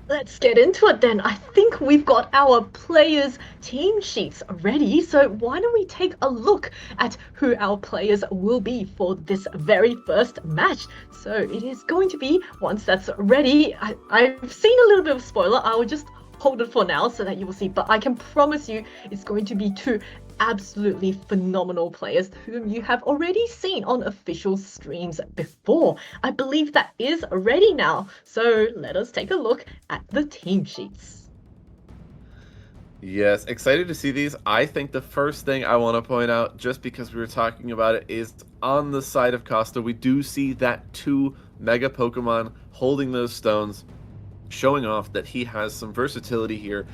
Let's get into it then. I think we've got our players' team sheets ready, so why don't we take a look at who our players will be for this very first match? So it is going to be, once that's ready, I've seen a little bit of spoiler. I will just hold it for now so that you will see, but I can promise you it's going to be two absolutely phenomenal players whom you have already seen on official streams before. I believe that is ready now, so let us take a look at the team sheets. Yes, excited to see these. I think the first thing I want to point out, just because we were talking about it, is on the side of Kosta, we do see that two Mega Pokemon holding those stones, showing off that he has some versatility here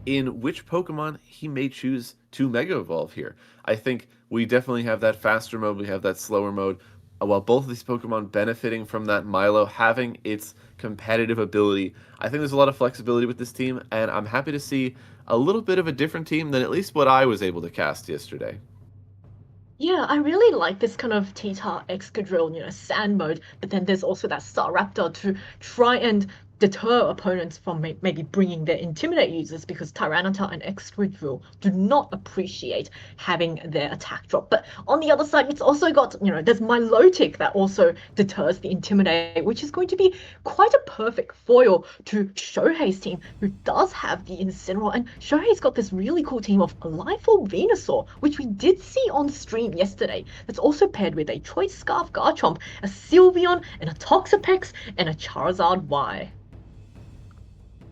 in which Pokemon he may choose to Mega Evolve here. I think we definitely have that faster mode, we have that slower mode, while both of these Pokemon benefiting from that Milo having its competitive ability. I think there's a lot of flexibility with this team, and I'm happy to see a little bit of a different team than at least what I was able to cast yesterday. Yeah, I really like this kind of T-Tar Excadrill, sand mode, but then there's also that Staraptor to try and deter opponents from maybe bringing their Intimidate users because Tyranitar and Excadrill do not appreciate having their attack drop. But on the other side, it's also got, there's Milotic that also deters the Intimidate, which is going to be quite a perfect foil to Shohei's team, who does have the Incineroar. And Shohei's got this really cool team of Lifeorb Venusaur, which we did see on stream yesterday. That's also paired with a Choice Scarf Garchomp, a Sylveon, and a Toxapex, and a Charizard Y.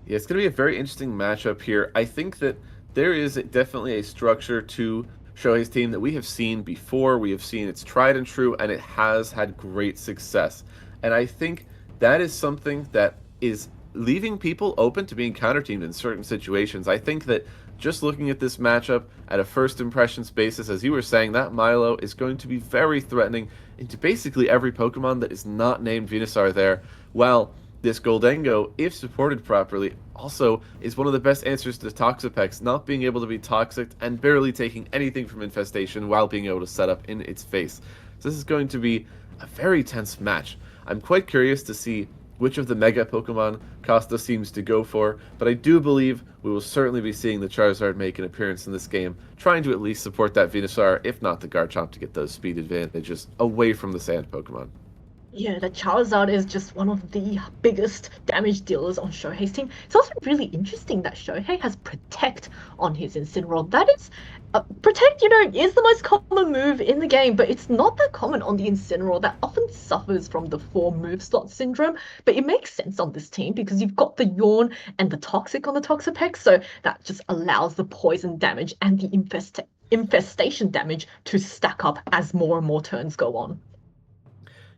Yeah, it's going to be a very interesting matchup here. I think that there is definitely a structure to Shohei's team that we have seen before. We have seen it's tried and true, and it has had great success. And I think that is something that is leaving people open to being counter-teamed in certain situations. I think that just looking at this matchup at a first impressions basis, as you were saying, that Milo is going to be very threatening into basically every Pokemon that is not named Venusaur there. While this Goldengo, if supported properly, also is one of the best answers to Toxapex, not being able to be toxic and barely taking anything from Infestation while being able to set up in its face. So this is going to be a very tense match. I'm quite curious to see which of the Mega Pokemon Costa seems to go for, but I do believe we will certainly be seeing the Charizard make an appearance in this game, trying to at least support that Venusaur, if not the Garchomp, to get those speed advantages away from the Sand Pokemon. Yeah, the Charizard is just one of the biggest damage dealers on Shohei's team. It's also really interesting that Shohei has Protect on his Incineroar. That is, Protect, is the most common move in the game, but it's not that common on the Incineroar that often suffers from the 4 move slot syndrome. But it makes sense on this team because you've got the Yawn and the Toxic on the Toxapex, so that just allows the poison damage and the infestation damage to stack up as more and more turns go on.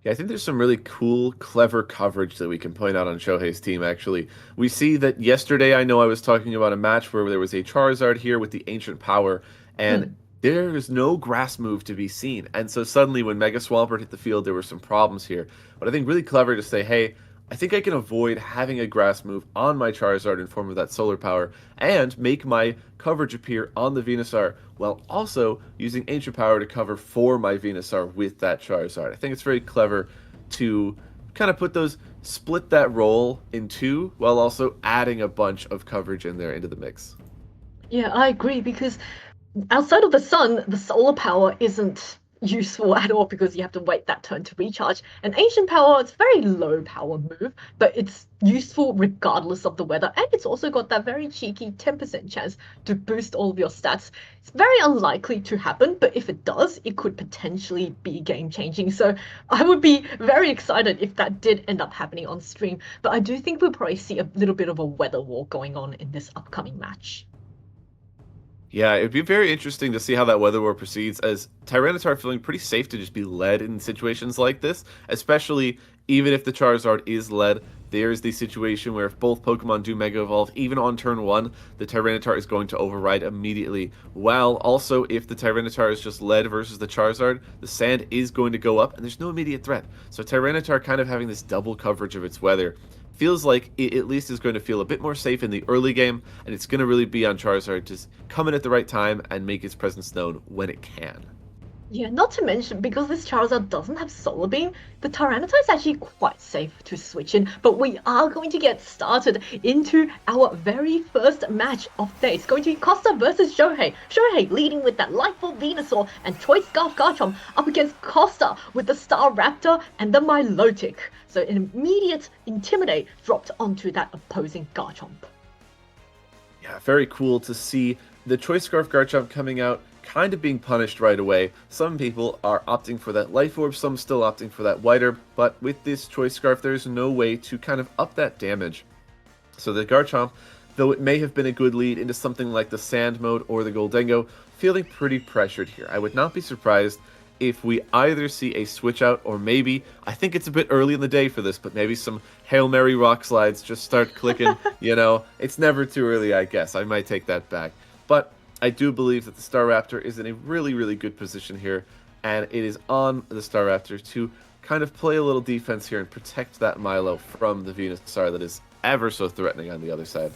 Yeah, I think there's some really cool, clever coverage that we can point out on Shohei's team, actually. We see that yesterday, I know I was talking about a match where there was a Charizard here with the Ancient Power, and Mm. there is no grass move to be seen. And so suddenly, when Mega Swampert hit the field, there were some problems here. But I think really clever to say, hey, I think I can avoid having a grass move on my Charizard in form of that solar power and make my coverage appear on the Venusaur while also using Ancient Power to cover for my Venusaur with that Charizard. I think it's very clever to kind of split that role in two while also adding a bunch of coverage in there into the mix. Yeah, I agree because outside of the sun, the solar power isn't useful at all because you have to wait that turn to recharge. And ancient power, it's a very low power move, but it's useful regardless of the weather. And it's also got that very cheeky 10% chance to boost all of your stats. It's very unlikely to happen, but if it does, it could potentially be game changing. So I would be very excited if that did end up happening on stream. But I do think we'll probably see a little bit of a weather war going on in this upcoming match. Yeah, it'd be very interesting to see how that weather war proceeds, as Tyranitar feeling pretty safe to just be led in situations like this, especially even if the Charizard is led. There's the situation where if both Pokemon do Mega Evolve, even on turn 1, the Tyranitar is going to override immediately. While also, if the Tyranitar is just led versus the Charizard, the Sand is going to go up, and there's no immediate threat. So Tyranitar kind of having this double coverage of its weather feels like it at least is going to feel a bit more safe in the early game, and it's going to really be on Charizard to come in at the right time and make its presence known when it can. Yeah, not to mention, because this Charizard doesn't have Solar Beam, the Tyranitar is actually quite safe to switch in. But we are going to get started into our very first match of the day. It's going to be Kosta versus Shohei. Shohei leading with that Lightfall Venusaur and Choice Scarf Garchomp up against Kosta with the Staraptor and the Milotic. So an immediate Intimidate dropped onto that opposing Garchomp. Yeah, very cool to see the Choice Scarf Garchomp coming out, kind of being punished right away. Some people are opting for that Life Orb, some still opting for that White Herb, but with this Choice Scarf, there's no way to kind of up that damage. So the Garchomp, though it may have been a good lead into something like the Sand mode or the Goldengo, feeling pretty pressured here. I would not be surprised if we either see a switch out or maybe, I think it's a bit early in the day for this, but maybe some Hail Mary rock slides just start clicking. It's never too early, I guess. I might take that back. But I do believe that the Staraptor is in a really, really good position here, and it is on the Staraptor to kind of play a little defense here and protect that Milo from the Venusaur that is ever so threatening on the other side.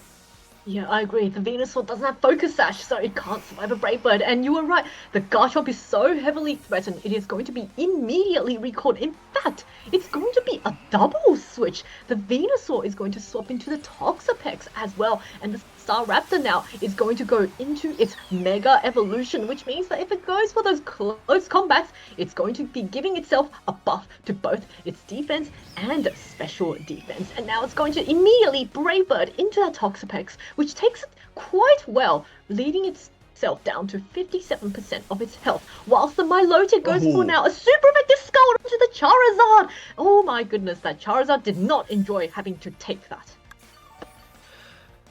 Yeah, I agree. The Venusaur doesn't have Focus Sash, so it can't survive a Brave Bird. And you were right. The Garchomp is so heavily threatened, it is going to be immediately recalled. In fact, it's going to be a double switch. The Venusaur is going to swap into the Toxapex as well. And the Staraptor now is going to go into its Mega Evolution, which means that if it goes for those close combats, it's going to be giving itself a buff to both its defense and special defense. And now it's going to immediately Brave Bird into that Toxapex, which takes it quite well, leading itself down to 57% of its health, whilst the Milotic goes for now a super effective Scald onto the Charizard. Oh my goodness, that Charizard did not enjoy having to take that.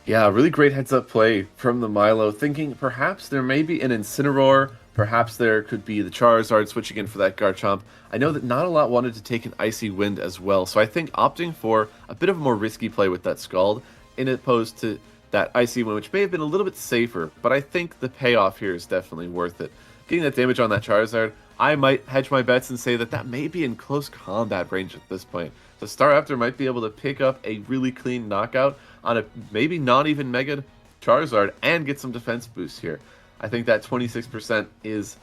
Yeah, really great heads-up play from the Milo, thinking perhaps there may be an Incineroar, perhaps there could be the Charizard switching in for that Garchomp. I know that not a lot wanted to take an Icy Wind as well, so I think opting for a bit of a more risky play with that Scald, in opposed to that Icy Wind, which may have been a little bit safer, but I think the payoff here is definitely worth it. Getting that damage on that Charizard, I might hedge my bets and say that that may be in close combat range at this point. So Staraptor might be able to pick up a really clean knockout on a maybe not even Mega Charizard and get some defense boost here. I think that 26% is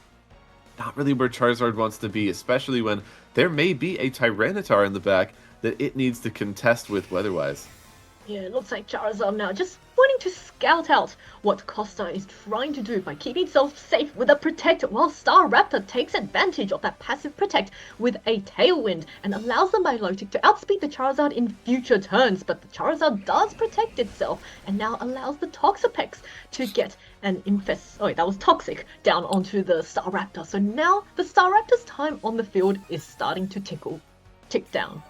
not really where Charizard wants to be, especially when there may be a Tyranitar in the back that it needs to contest with weather-wise. Yeah, it looks like Charizard now just wanting to scout out what Kosta is trying to do by keeping itself safe with a Protect, while Staraptor takes advantage of that passive Protect with a Tailwind and allows the Milotic to outspeed the Charizard in future turns. But the Charizard does protect itself and now allows the Toxapex to get an that was Toxic down onto the Staraptor. So now the Staraptor's time on the field is starting to tick down.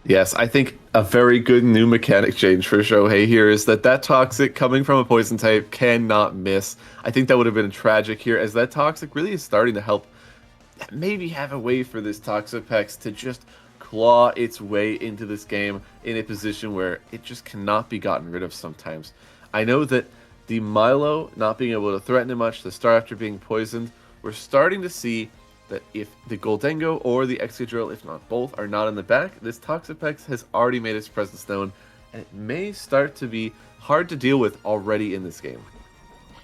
Yes, I think a very good new mechanic change for Shohei here is that Toxic coming from a poison type cannot miss. I think that would have been tragic here, as that Toxic really is starting to help maybe have a way for this Toxapex to just claw its way into this game in a position where it just cannot be gotten rid of sometimes. I know that the Milo not being able to threaten it much, the Staraptor being poisoned, we're starting to see that if the Goldengo or the Excadrill, if not both, are not in the back, this Toxapex has already made its presence known, and it may start to be hard to deal with already in this game.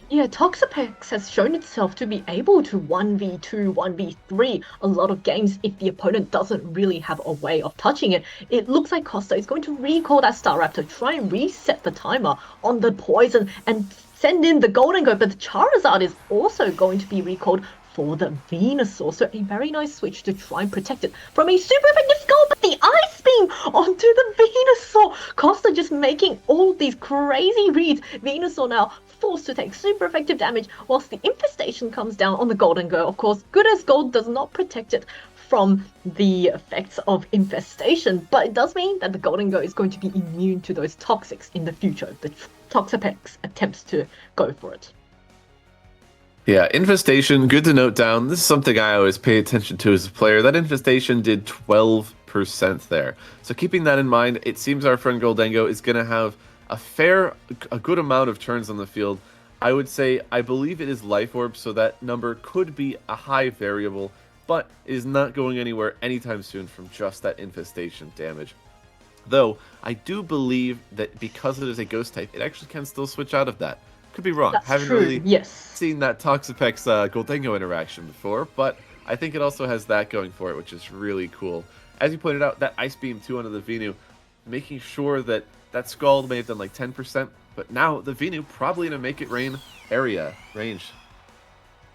Yeah, Toxapex has shown itself to be able to 1v2, 1v3 a lot of games if the opponent doesn't really have a way of touching it. It looks like Kosta is going to recall that Staraptor, try and reset the timer on the poison and send in the Goldengo, but the Charizard is also going to be recalled for the Venusaur. So a very nice switch to try and protect it from a super effective Scald, but the Ice Beam onto the Venusaur. Kosta just making all these crazy reads. Venusaur now forced to take super effective damage, whilst the Infestation comes down on the Goldengo. Of course, good as gold does not protect it from the effects of Infestation, but it does mean that the Goldengo is going to be immune to those Toxics in the future if the Toxapex attempts to go for it. Yeah, Infestation, good to note down. This is something I always pay attention to as a player. That Infestation did 12% there. So keeping that in mind, it seems our friend Goldengo is going to have a good amount of turns on the field. I would say, I believe it is Life Orb, so that number could be a high variable, but it is not going anywhere anytime soon from just that Infestation damage. Though, I do believe that because it is a Ghost type, it actually can still switch out of that. Could be wrong. That's Haven't true, really yes. seen that Toxapex Goldengo interaction before, but I think it also has that going for it, which is really cool. As you pointed out, that Ice Beam too onto the Venu, making sure that that Scald may have done like 10%, but now the Venu probably in a Make It Rain area range.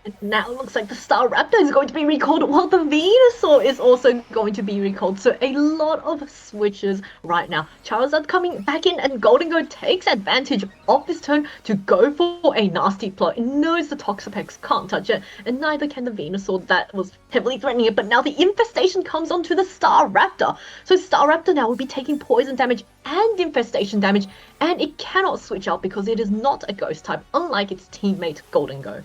And now it looks like the Staraptor is going to be recalled, while the Venusaur is also going to be recalled. So a lot of switches right now. Charizard coming back in, and Goldengo takes advantage of this turn to go for a nasty plot. It knows the Toxapex can't touch it, and neither can the Venusaur that was heavily threatening it. But now the Infestation comes onto the Staraptor. So Staraptor now will be taking poison damage and infestation damage, and it cannot switch out because it is not a ghost type, unlike its teammate Goldengo.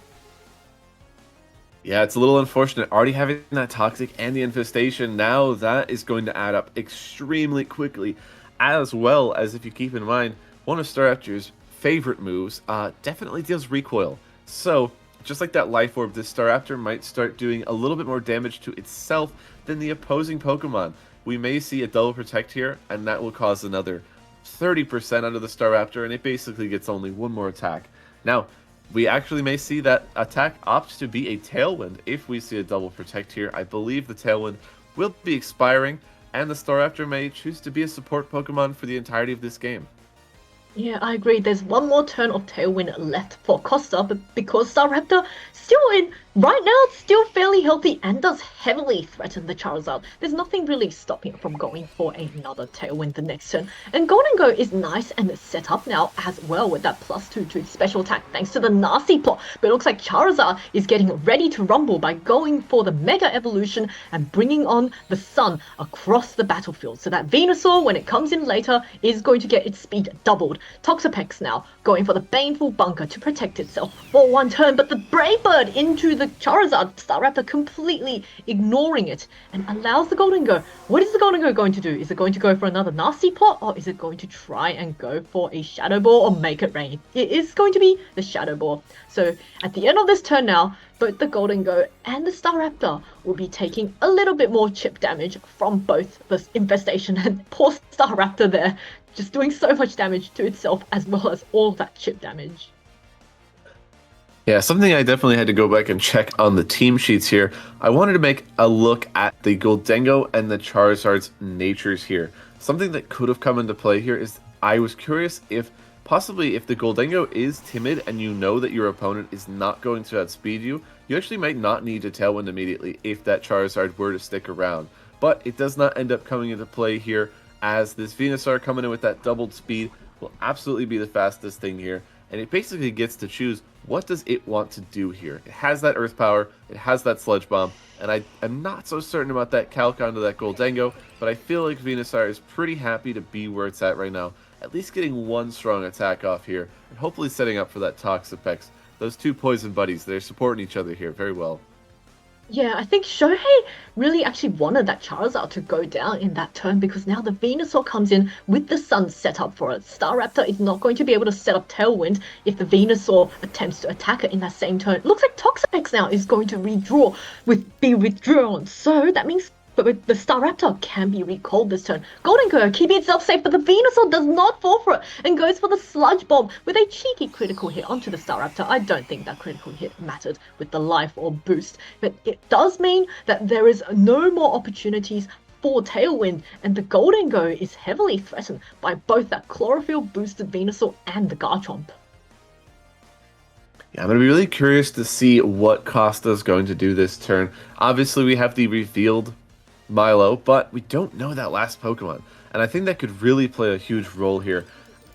Yeah, it's a little unfortunate. Already having that Toxic and the Infestation, now that is going to add up extremely quickly. As well as, if you keep in mind, one of Staraptor's favorite moves definitely deals recoil. So, just like that Life Orb, this Staraptor might start doing a little bit more damage to itself than the opposing Pokemon. We may see a double protect here, and that will cause another 30% under the Staraptor, and it basically gets only one more attack. Now, we actually may see that attack opt to be a Tailwind if we see a double protect here. I believe the Tailwind will be expiring, and the Staraptor may choose to be a support Pokemon for the entirety of this game. Yeah, I agree. There's one more turn of Tailwind left for Kosta, but because Staraptor still in right now, it's still fairly healthy and does heavily threaten the Charizard. There's nothing really stopping it from going for another Tailwind the next turn. And Golden Go is nice and set up now as well with that +2 to its special attack thanks to the nasty plot. But it looks like Charizard is getting ready to rumble by going for the Mega Evolution and bringing on the Sun across the battlefield. So that Venusaur, when it comes in later, is going to get its speed doubled. Toxapex now going for the Baneful Bunker to protect itself for one turn, but the Brave Bird into the Charizard. Staraptor completely ignoring it and allows the Golden Go. What is the Golden Go going to do? Is it going to go for another nasty plot, or is it going to try and go for a Shadow Ball or make it rain? It is going to be the Shadow Ball. So at the end of this turn now, both the Golden Go and the Staraptor will be taking a little bit more chip damage from both the Infestation, and poor Staraptor there just doing so much damage to itself as well as all that chip damage. Yeah, something I definitely had to go back and check on the team sheets here. I wanted to make a look at the Goldengo and the Charizard's natures here. Something that could have come into play here is I was curious if possibly if the Goldengo is timid and you know that your opponent is not going to outspeed you, you actually might not need to Tailwind immediately if that Charizard were to stick around. But it does not end up coming into play here, as this Venusaur coming in with that doubled speed will absolutely be the fastest thing here, and it basically gets to choose what does it want to do here. It has that Earth Power, it has that Sludge Bomb, and I am not so certain about that Calc onto that Goldengo, but I feel like Venusaur is pretty happy to be where it's at right now, at least getting one strong attack off here, and hopefully setting up for that Toxapex. Those two poison buddies, they're supporting each other here very well. Yeah, I think Shohei really actually wanted that Charizard to go down in that turn, because now the Venusaur comes in with the Sun set up for it. Staraptor is not going to be able to set up Tailwind if the Venusaur attempts to attack it in that same turn. It looks like Toxapex now is going to be withdrawn. So that means the Staraptor can be recalled this turn. Golden Go keeping itself safe, but the Venusaur does not fall for it and goes for the Sludge Bomb with a cheeky critical hit onto the Staraptor. I don't think that critical hit mattered with the Life Orb boost, but it does mean that there is no more opportunities for Tailwind, and the Golden Go is heavily threatened by both that Chlorophyll boosted Venusaur and the Garchomp. Yeah, I'm going to be really curious to see what Kosta's going to do this turn. Obviously, we have the revealed Milo, but we don't know that last Pokemon, and I think that could really play a huge role here.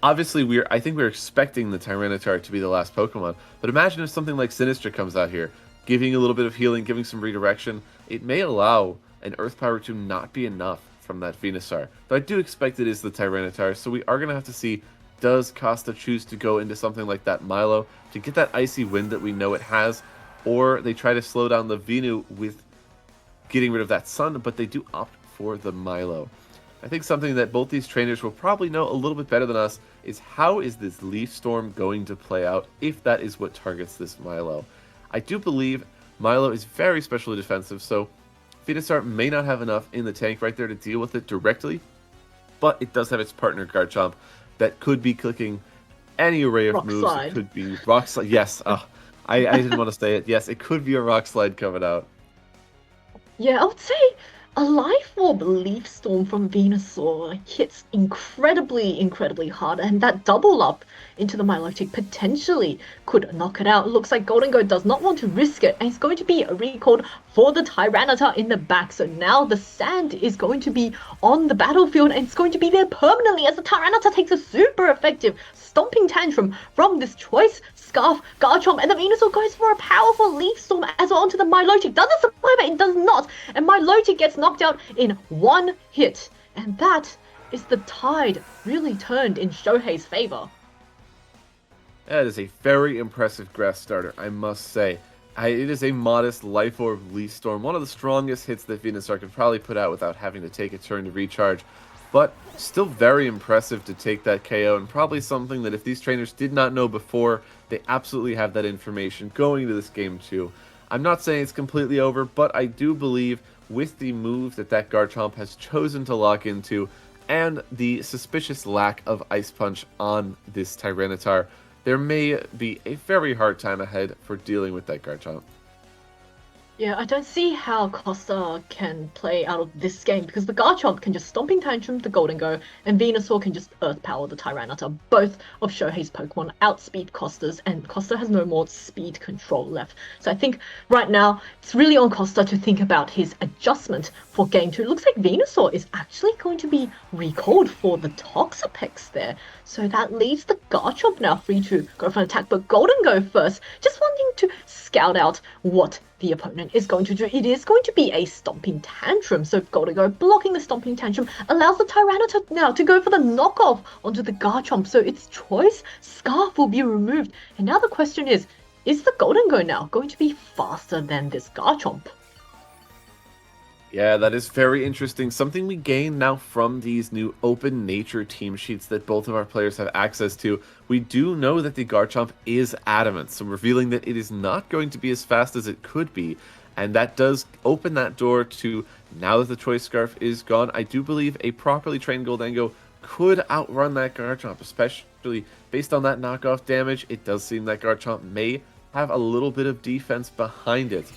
Obviously, I think we're expecting the Tyranitar to be the last Pokemon, but imagine if something like Sinistra comes out here, giving a little bit of healing, giving some redirection. It may allow an Earth Power to not be enough from that Venusaur, though I do expect it is the Tyranitar, so we are going to have to see, does Kosta choose to go into something like that Milo to get that Icy Wind that we know it has, or they try to slow down the Venu with getting rid of that Sun, but they do opt for the Milo. I think something that both these trainers will probably know a little bit better than us is how is this Leaf Storm going to play out if that is what targets this Milo. I do believe Milo is very specially defensive, so Venusaur may not have enough in the tank right there to deal with it directly, but it does have its partner Garchomp that could be clicking any array of Rock moves. It slide. could be rock slide. Yes, I didn't want to say it. Yes, it could be a rock slide coming out. Yeah, I would say a life orb leaf storm from Venusaur hits incredibly hard, and that double up into the Milotic potentially could knock it out. It looks like Golden Goat does not want to risk it, and it's going to be recalled for the Tyranitar in the back. So now the sand is going to be on the battlefield, and it's going to be there permanently as the Tyranitar takes a super effective stomping tantrum from this choice Scarf, Garchomp, and the Venusaur goes for a powerful Leaf Storm as well onto the Milotic. Does it survive it? It does not. And Milotic gets knocked out in one hit. And that is the tide really turned in Shohei's favor. That is a very impressive grass starter, I must say. It is a modest Life Orb Leaf Storm, one of the strongest hits that Venusaur could probably put out without having to take a turn to recharge. But still very impressive to take that KO, and probably something that if these trainers did not know before, they absolutely have that information going into this game too. I'm not saying it's completely over, but I do believe with the move that Garchomp has chosen to lock into, and the suspicious lack of Ice Punch on this Tyranitar, there may be a very hard time ahead for dealing with that Garchomp. Yeah, I don't see how Kosta can play out of this game because the Garchomp can just Stomping Tantrum the Gholdengo, and Venusaur can just Earth Power the Tyranitar. Both of Shohei's Pokemon outspeed Kosta's, and Kosta has no more speed control left. So I think right now it's really on Kosta to think about his adjustment for Game 2. It looks like Venusaur is actually going to be recalled for the Toxapex there. So that leaves the Garchomp now free to go for an attack, but Gholdengo first, just wanting to scout out what the opponent is going to do. It is going to be a Stomping Tantrum, so Gholdengo blocking the Stomping Tantrum allows the Tyranitar now to go for the knockoff onto the Garchomp, so its choice Scarf will be removed. And now the question is the Gholdengo now going to be faster than this Garchomp? Yeah, that is very interesting. Something we gain now from these new open nature team sheets that both of our players have access to. We do know that the Garchomp is adamant, so revealing that it is not going to be as fast as it could be. And that does open that door to, now that the Choice Scarf is gone, I do believe a properly trained Gholdengo could outrun that Garchomp, especially based on that knockoff damage. It does seem that Garchomp may have a little bit of defense behind it.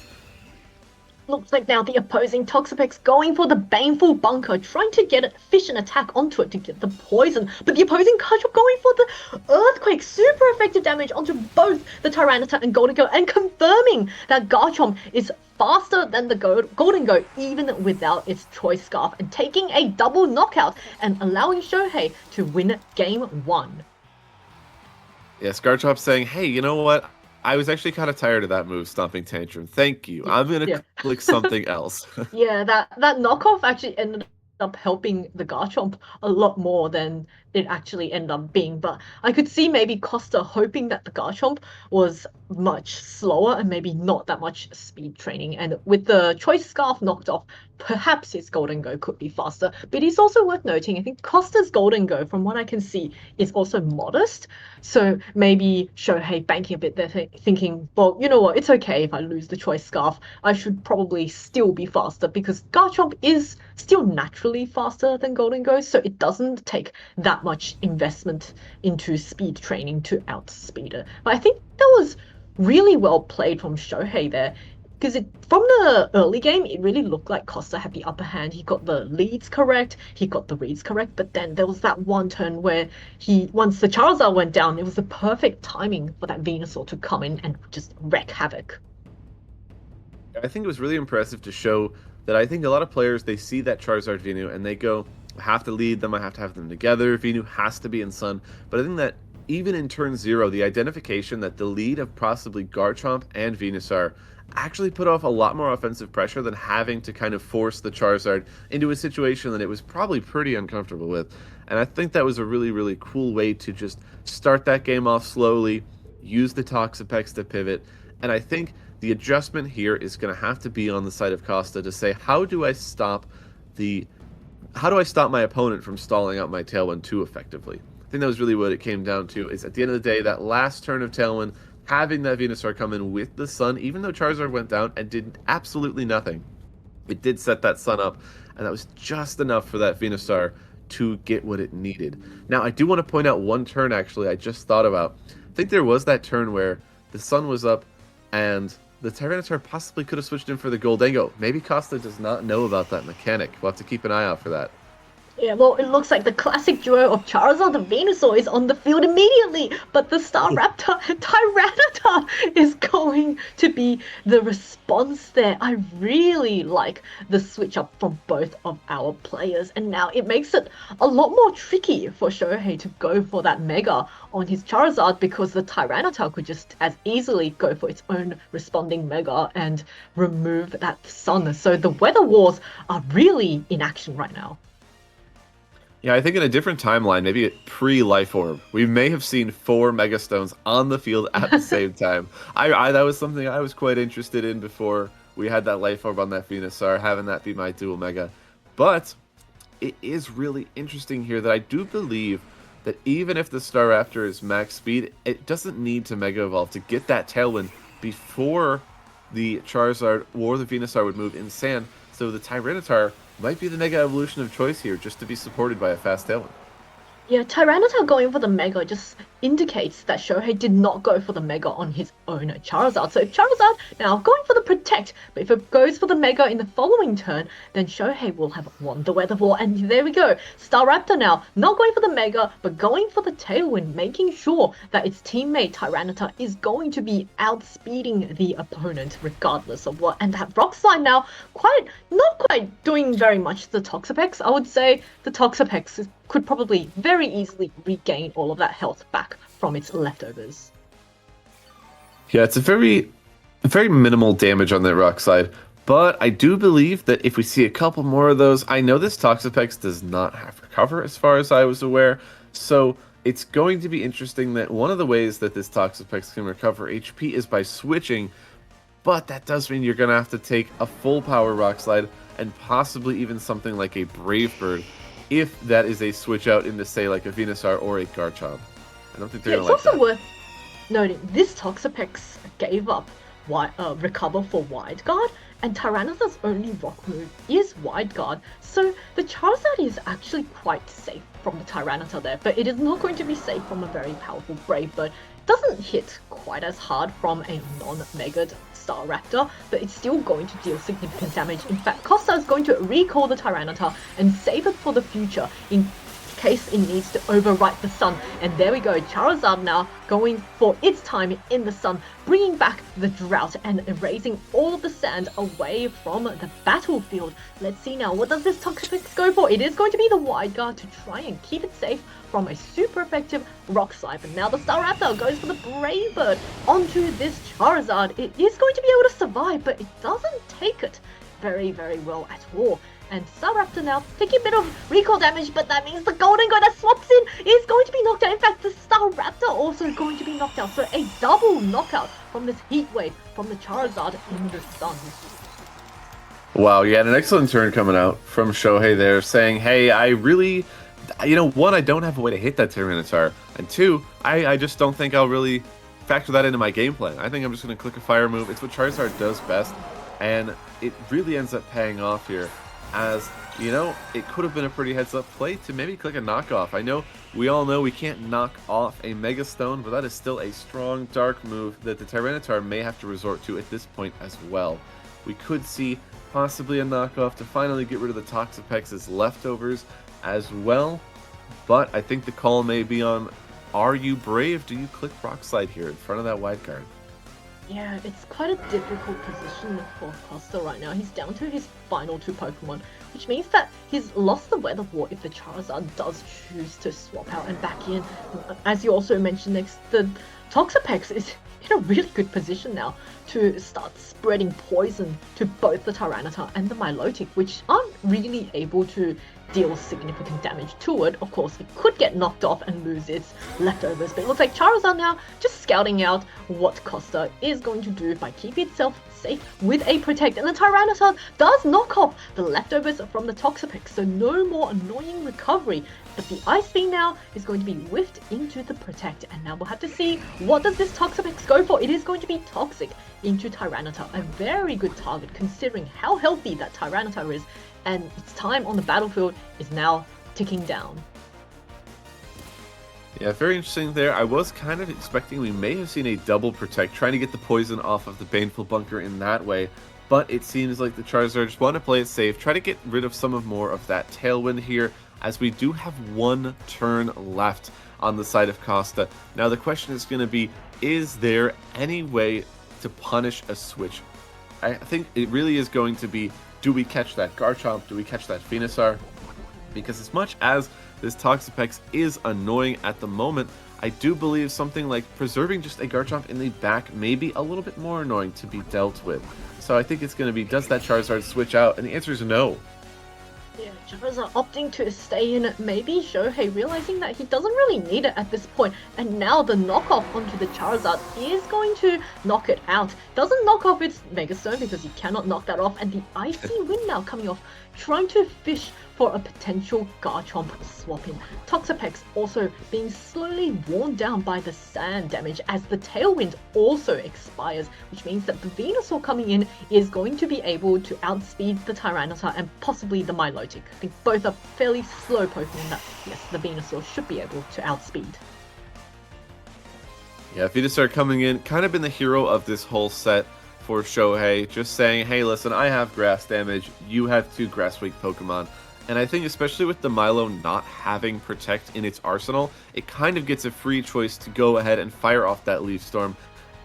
Looks like now the opposing Toxapex going for the Baneful Bunker, trying to get a efficient attack onto it to get the poison, but the opposing Garchomp going for the Earthquake, super effective damage onto both the Tyranitar and Gholdengo, and confirming that Garchomp is faster than the Gholdengo even without its Choice Scarf, and taking a double knockout and allowing Shohei to win Game 1. Yes, Garchomp saying, hey, you know what? I was actually kind of tired of that move, Stomping Tantrum. Thank you. I'm going to click something else. Yeah, that knockoff actually ended up helping the Garchomp a lot more than it actually ended up being. But I could see maybe Costa hoping that the Garchomp was much slower and maybe not that much speed training. And with the Choice Scarf knocked off, perhaps his Gholdengo could be faster. But it's also worth noting, I think Costa's Gholdengo, from what I can see, is also modest. So maybe Shohei banking a bit there, thinking, well, you know what, it's okay if I lose the Choice Scarf. I should probably still be faster because Garchomp is still naturally faster than Gholdengo, so it doesn't take that much investment into speed training to outspeed it. But I think that was really well played from Shohei there. Because from the early game, it really looked like Costa had the upper hand. He got the leads correct, he got the reads correct, but then there was that one turn where once the Charizard went down, it was the perfect timing for that Venusaur to come in and just wreak havoc. I think it was really impressive to show that I think a lot of players, they see that Charizard Venu and they go, I have to lead them, I have to have them together, Venu has to be in Sun. But I think that even in turn 0, the identification that the lead of possibly Garchomp and Venusaur actually put off a lot more offensive pressure than having to kind of force the Charizard into a situation that it was probably pretty uncomfortable with. And I think that was a really, really cool way to just start that game off slowly, use the Toxapex to pivot, and I think the adjustment here is going to have to be on the side of Costa to say, how do I stop my opponent from stalling out my Tailwind too effectively? I think that was really what it came down to, is at the end of the day, that last turn of Tailwind, having that Venusaur come in with the Sun, even though Charizard went down and did absolutely nothing, it did set that Sun up, and that was just enough for that Venusaur to get what it needed. Now, I do want to point out one turn, actually, I just thought about. I think there was that turn where the sun was up and the Tyranitar possibly could have switched in for the Goldango. Maybe Kosta does not know about that mechanic. We'll have to keep an eye out for that. Yeah, well, it looks like the classic duo of Charizard and Venusaur is on the field immediately, but the Staraptor Tyranitar is going to be the response there. I really like the switch up from both of our players, and now it makes it a lot more tricky for Shohei to go for that Mega on his Charizard because the Tyranitar could just as easily go for its own responding Mega and remove that Sun. So the Weather Wars are really in action right now. Yeah, I think in a different timeline, maybe pre-Life Orb, we may have seen 4 Mega Stones on the field at the same time. I that was something I was quite interested in before we had that Life Orb on that Venusaur, having that be my dual Mega. But it is really interesting here that I do believe that even if the Staraptor is max speed, it doesn't need to Mega Evolve to get that Tailwind before the Charizard or the Venusaur would move in Sand. So the Tyranitar might be the Mega Evolution of choice here, just to be supported by a fast Tailwind. Yeah, Tyranitar going for the Mega just indicates that Shohei did not go for the Mega on his own Charizard. So if Charizard now going for the Protect, but if it goes for the Mega in the following turn, then Shohei will have won the Weather War. And there we go. Staraptor now not going for the Mega, but going for the Tailwind, making sure that its teammate Tyranitar is going to be outspeeding the opponent regardless of what. And that Rock Slide now not quite doing very much to the Toxapex. I would say the Toxapex could probably very easily regain all of that health back from its leftovers. Yeah, it's a very minimal damage on that Rock Slide, but I do believe that if we see a couple more of those, I know this Toxapex does not have recover as far as I was aware, so it's going to be interesting that one of the ways that this Toxapex can recover HP is by switching, but that does mean you're going to have to take a full power Rock Slide and possibly even something like a Brave Bird if that is a switch out into, say, like a Venusaur or a Garchomp. I don't think they're going to like that. It's also worth noting, this Toxapex gave up recover for Wide Guard, and Tyranitar's only rock move is Wide Guard, so the Charizard is actually quite safe from the Tyranitar there, but it is not going to be safe from a very powerful Brave Bird. It doesn't hit quite as hard from a non-Mega'd Staraptor, but it's still going to deal significant damage. In fact, Kosta is going to recall the Tyranitar and save it for the future in case it needs to overwrite the Sun. And there we go, Charizard now going for its time in the Sun, bringing back the drought and erasing all of the sand away from the battlefield. Let's see now, what does this Toxapex go for? It is going to be the Wide Guard to try and keep it safe from a super effective Rock Slide. But now the Staraptor goes for the Brave Bird onto this Charizard. It is going to be able to survive, but it doesn't take it very, very well at all. And Staraptor now taking a bit of recall damage, but that means the Goldango that swaps in is going to be knocked out. In fact, the Staraptor also going to be knocked out. So a double knockout from this Heat Wave from the Charizard in the Sun. Wow, yeah, an excellent turn coming out from Shohei there, saying, hey, I really, one, I don't have a way to hit that Tyranitar, and two, I just don't think I'll really factor that into my game plan. I think I'm just going to click a fire move. It's what Charizard does best, and it really ends up paying off here. As, it could have been a pretty heads-up play to maybe click a knockoff. I know, we all know we can't knock off a Mega Stone, but that is still a strong Dark move that the Tyranitar may have to resort to at this point as well. We could see possibly a knockoff to finally get rid of the Toxapex's leftovers as well, but I think the call may be on, are you brave? Do you click Rock Slide here in front of that Wide Guard? Yeah, it's quite a difficult position for Kosta right now. He's down to his final 2 Pokemon, which means that he's lost the Weather War if the Charizard does choose to swap out and back in. As you also mentioned next, the Toxapex is in a really good position now to start spreading poison to both the Tyranitar and the Milotic, which aren't really able to deal significant damage to it. Of course, it could get knocked off and lose its leftovers, but it looks like Charizard now just scouting out what Kosta is going to do by keeping itself safe with a Protect, and the Tyranitar does knock off the leftovers from the Toxapex, so no more annoying recovery. But the Ice Beam now is going to be whiffed into the Protect, and now we'll have to see what does this Toxapex go for. It is going to be Toxic into Tyranitar, a very good target considering how healthy that Tyranitar is, and its time on the battlefield is now ticking down. Yeah, very interesting there. I was kind of expecting we may have seen a double protect, trying to get the poison off of the Baneful Bunker in that way, but it seems like the Charizard just want to play it safe, try to get rid of some more of that Tailwind here, as we do have one turn left on the side of Kosta. Now the question is going to be, is there any way to punish a switch? I think it really is going to be, do we catch that Garchomp? Do we catch that Venusaur? Because as much as this Toxapex is annoying at the moment, I do believe something like preserving just a Garchomp in the back may be a little bit more annoying to be dealt with. So I think it's going to be, does that Charizard switch out? And the answer is no. Yeah, Charizard opting to stay in, maybe Shohei realizing that he doesn't really need it at this point, and now the knockoff onto the Charizard is going to knock it out. Doesn't knock off its Mega Stone because you cannot knock that off, and the Icy Wind now coming off, trying to fish for a potential Garchomp swap-in. Toxapex also being slowly worn down by the sand damage as the Tailwind also expires, which means that the Venusaur coming in is going to be able to outspeed the Tyranitar and possibly the Milotic. I think both are fairly slow Pokemon that, yes, the Venusaur should be able to outspeed. Yeah, Venusaur coming in, kind of been the hero of this whole set for Shohei, just saying, hey, listen, I have grass damage, you have 2 grass-weak Pokemon. And I think especially with the Milo not having Protect in its arsenal, it kind of gets a free choice to go ahead and fire off that Leaf Storm.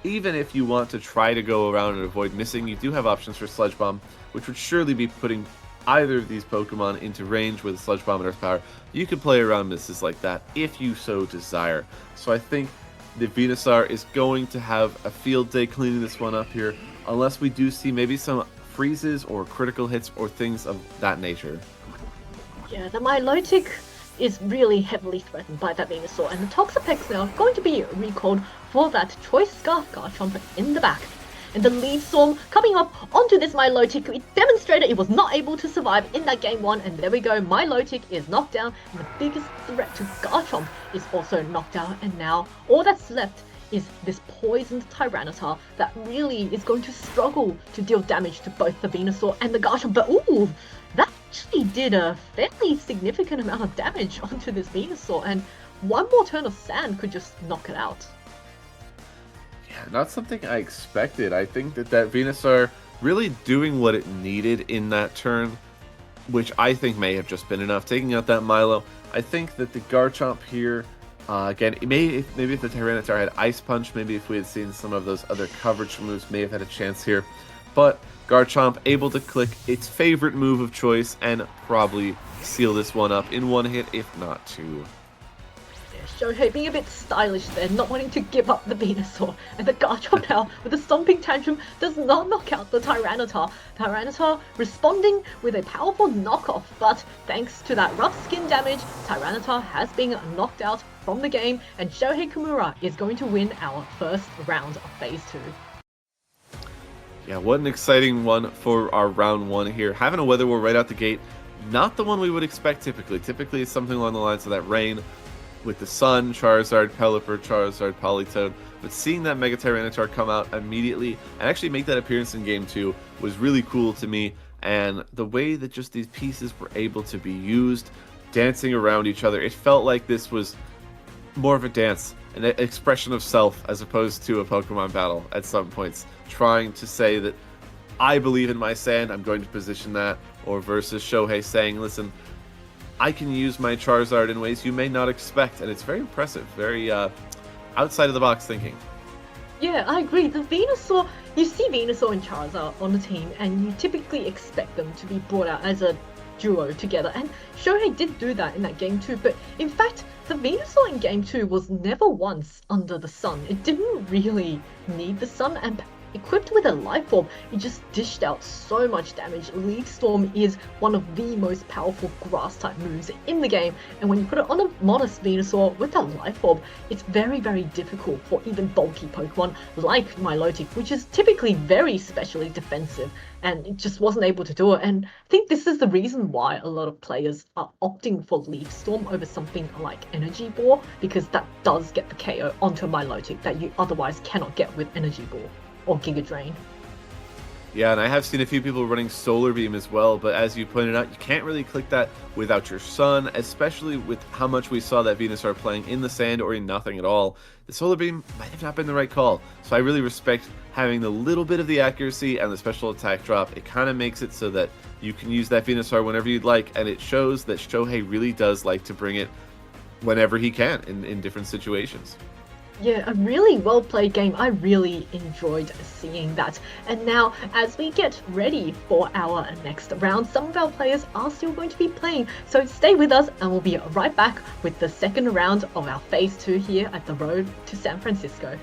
Even if you want to try to go around and avoid missing, you do have options for Sludge Bomb, which would surely be putting either of these Pokemon into range with Sludge Bomb and Earth Power. You could play around misses like that if you so desire. So I think the Venusaur is going to have a field day cleaning this one up here, unless we do see maybe some freezes or critical hits or things of that nature. Yeah, the Milotic is really heavily threatened by that Venusaur, and the Toxapex now going to be recalled for that Choice Scarf Garchomp in the back. And the Leaf Storm coming up onto this Milotic, it demonstrated it was not able to survive in that game 1, and there we go, Milotic is knocked down, and the biggest threat to Garchomp is also knocked out, and now all that's left is this poisoned Tyranitar that really is going to struggle to deal damage to both the Venusaur and the Garchomp, but ooh, that actually did a fairly significant amount of damage onto this Venusaur, and one more turn of sand could just knock it out. Yeah, not something I expected. I think that Venusaur really doing what it needed in that turn, which I think may have just been enough, taking out that Milo. I think that the Garchomp here, again, maybe if the Tyranitar had Ice Punch, maybe if we had seen some of those other coverage moves, may have had a chance here. But Garchomp able to click its favorite move of choice and probably seal this one up in one hit, if not 2. Shohei being a bit stylish there, not wanting to give up the Venusaur, and the Garchomp now with a stomping tantrum does not knock out the Tyranitar. Tyranitar responding with a powerful knockoff, but thanks to that rough skin damage, Tyranitar has been knocked out from the game, and Shohei Kimura is going to win our first round of Phase 2. Yeah, what an exciting one for our round 1 here. Having a Weather War right out the gate, not the one we would expect typically. Typically it's something along the lines of that Rain, with the Sun, Charizard, Pelipper, Charizard, Politoed, but seeing that Mega Tyranitar come out immediately and actually make that appearance in Game 2 was really cool to me, and the way that just these pieces were able to be used, dancing around each other, it felt like this was more of a dance, an expression of self as opposed to a Pokemon battle at some points, trying to say that I believe in my sand, I'm going to position that, or versus Shohei saying, listen, I can use my Charizard in ways you may not expect, and it's very impressive, very outside of the box thinking. Yeah, I agree. The Venusaur, you see Venusaur and Charizard on the team, and you typically expect them to be brought out as a duo together, and Shohei did do that in that game 2, but in fact, the Venusaur in game 2 was never once under the sun. It didn't really need the sun, and equipped with a Life Orb, it just dished out so much damage. Leaf Storm is one of the most powerful grass-type moves in the game, and when you put it on a modest Venusaur with a Life Orb, it's very, very difficult for even bulky Pokemon like Milotic, which is typically very specially defensive, and it just wasn't able to do it. And I think this is the reason why a lot of players are opting for Leaf Storm over something like Energy Ball, because that does get the KO onto Milotic that you otherwise cannot get with Energy Ball or Giga Drain. Yeah, and I have seen a few people running Solar Beam as well, but as you pointed out, you can't really click that without your Sun, especially with how much we saw that Venusaur playing in the sand or in nothing at all. The Solar Beam might have not been the right call, so I really respect having the little bit of the accuracy and the special attack drop. It kind of makes it so that you can use that Venusaur whenever you'd like, and it shows that Shohei really does like to bring it whenever he can in different situations. Yeah, a really well played game. I really enjoyed seeing that. And now, as we get ready for our next round, some of our players are still going to be playing. So stay with us, and we'll be right back with the second round of our Phase 2 here at the road to San Francisco.